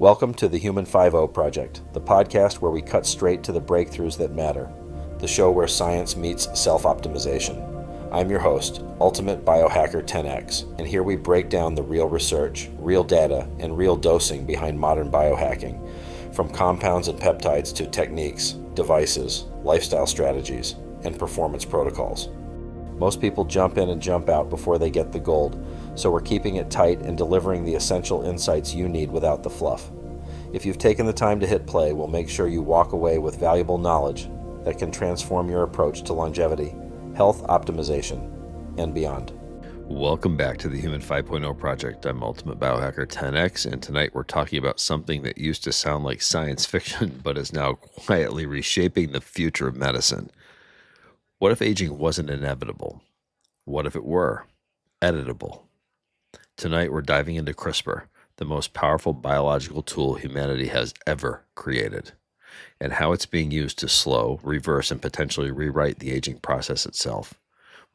Welcome to the Human 5.0 Project, the podcast where we cut straight to the breakthroughs that matter, the show where science meets self-optimization. I'm your host, Ultimate Biohacker 10X, and here we break down the real research, real data, and real dosing behind modern biohacking, from compounds and peptides to techniques, devices, lifestyle strategies, and performance protocols. Most people jump in and jump out before they get the gold, so we're keeping it tight and delivering the essential insights you need without the fluff. If you've taken the time to hit play, we'll make sure you walk away with valuable knowledge that can transform your approach to longevity, health optimization, and beyond. Welcome back to the Human 5.0 Project. I'm Ultimate Biohacker 10X, and tonight we're talking about something that used to sound like science fiction, but is now quietly reshaping the future of medicine. What if aging wasn't inevitable? What if it were editable? Tonight we're diving into CRISPR, the most powerful biological tool humanity has ever created, and how it's being used to slow, reverse, and potentially rewrite the aging process itself.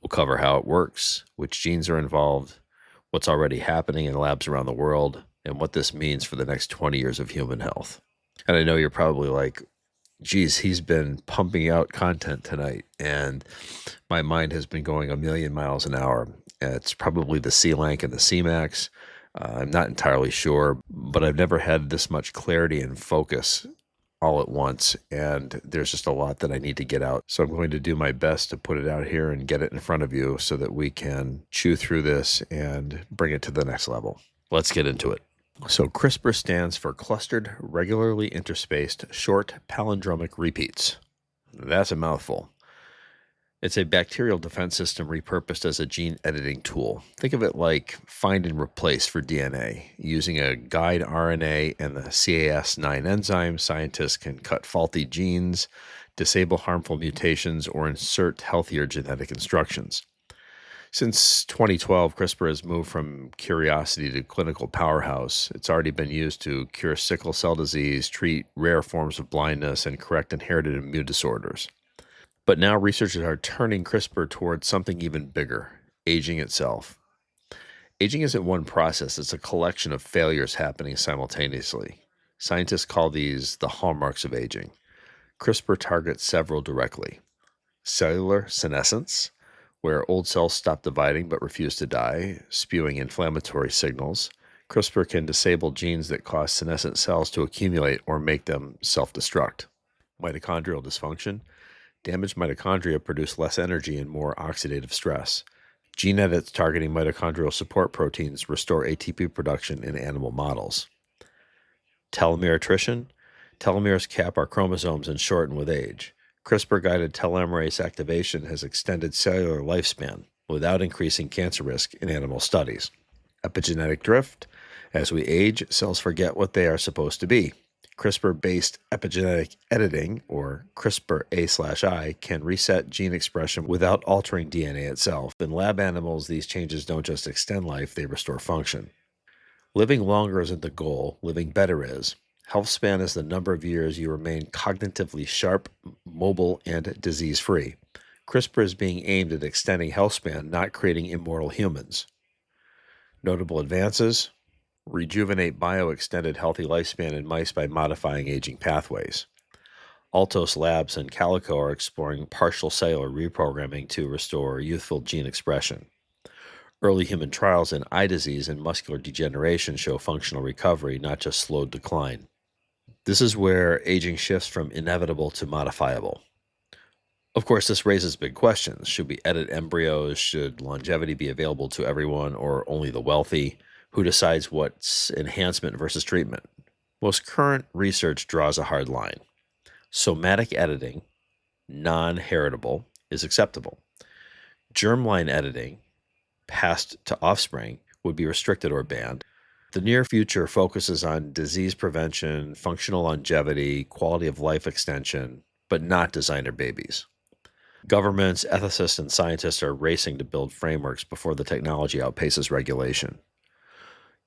We'll cover how it works, which genes are involved, what's already happening in labs around the world, and what this means for the next 20 years of human health. And I know you're probably like, geez, he's been pumping out content tonight, and my mind has been going a million miles an hour. It's probably the C-Lank and the C-Max. I'm not entirely sure, but I've never had this much clarity and focus all at once, and there's just a lot that I need to get out. So I'm going to do my best to put it out here and get it in front of you so that we can chew through this and bring it to the next level. Let's get into it. So CRISPR stands for Clustered Regularly Interspaced Short Palindromic Repeats. That's a mouthful. It's a bacterial defense system repurposed as a gene editing tool. Think of it like find and replace for DNA. Using a guide RNA and the Cas9 enzyme, scientists can cut faulty genes, disable harmful mutations, or insert healthier genetic instructions. Since 2012, CRISPR has moved from curiosity to clinical powerhouse. It's already been used to cure sickle cell disease, treat rare forms of blindness, and correct inherited immune disorders. But now researchers are turning CRISPR towards something even bigger, aging itself. Aging isn't one process, it's a collection of failures happening simultaneously. Scientists call these the hallmarks of aging. CRISPR targets several directly. Cellular senescence, where old cells stop dividing but refuse to die, spewing inflammatory signals. CRISPR can disable genes that cause senescent cells to accumulate or make them self-destruct. Mitochondrial dysfunction. Damaged mitochondria produce less energy and more oxidative stress. Gene edits targeting mitochondrial support proteins restore ATP production in animal models. Telomere attrition. Telomeres cap our chromosomes and shorten with age. CRISPR-guided telomerase activation has extended cellular lifespan without increasing cancer risk in animal studies. Epigenetic drift. As we age, cells forget what they are supposed to be. CRISPR-based epigenetic editing, or CRISPR-A/I, can reset gene expression without altering DNA itself. In lab animals, these changes don't just extend life, they restore function. Living longer isn't the goal, living better is. Healthspan is the number of years you remain cognitively sharp, mobile, and disease-free. CRISPR is being aimed at extending healthspan, not creating immortal humans. Notable advances: Rejuvenate bio-extended healthy lifespan in mice by modifying aging pathways. Altos Labs and Calico are exploring partial cellular reprogramming to restore youthful gene expression. Early human trials in eye disease and muscular degeneration show functional recovery, not just slowed decline. This is where aging shifts from inevitable to modifiable. Of course, this raises big questions. Should we edit embryos? Should longevity be available to everyone or only the wealthy? Who decides what's enhancement versus treatment? Most current research draws a hard line. Somatic editing, non-heritable, is acceptable. Germline editing, passed to offspring, would be restricted or banned. The near future focuses on disease prevention, functional longevity, quality of life extension, but not designer babies. Governments, ethicists, and scientists are racing to build frameworks before the technology outpaces regulation.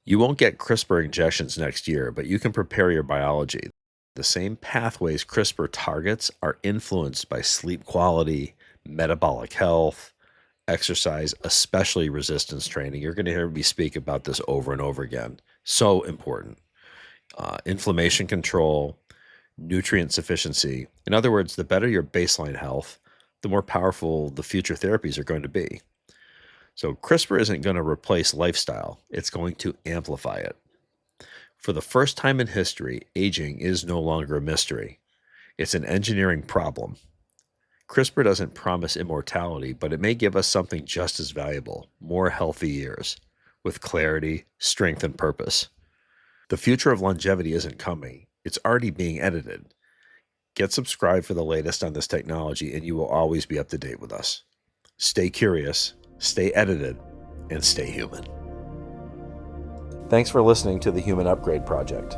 You won't get CRISPR injections next year, but you can prepare your biology. The same pathways CRISPR targets are influenced by sleep quality, metabolic health, exercise, especially resistance training. You're going to hear me speak about this over and over again. So important. inflammation control, nutrient sufficiency. In other words, the better your baseline health, the more powerful the future therapies are going to be. So CRISPR isn't going to replace lifestyle, it's going to amplify it. For the first time in history, aging is no longer a mystery. It's an engineering problem. CRISPR doesn't promise immortality, but it may give us something just as valuable, more healthy years, with clarity, strength, and purpose. The future of longevity isn't coming, it's already being edited. Get subscribed for the latest on this technology, and you will always be up to date with us. Stay curious, stay edited, and stay human. Thanks for listening to the Human Upgrade Project.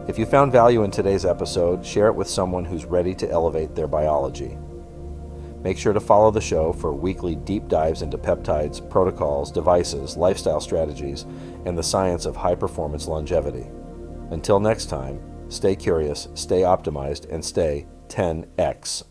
If you found value in today's episode, share it with someone who's ready to elevate their biology. Make sure to follow the show for weekly deep dives into peptides, protocols, devices, lifestyle strategies, and the science of high-performance longevity. Until next time, stay curious, stay optimized, and stay 10x.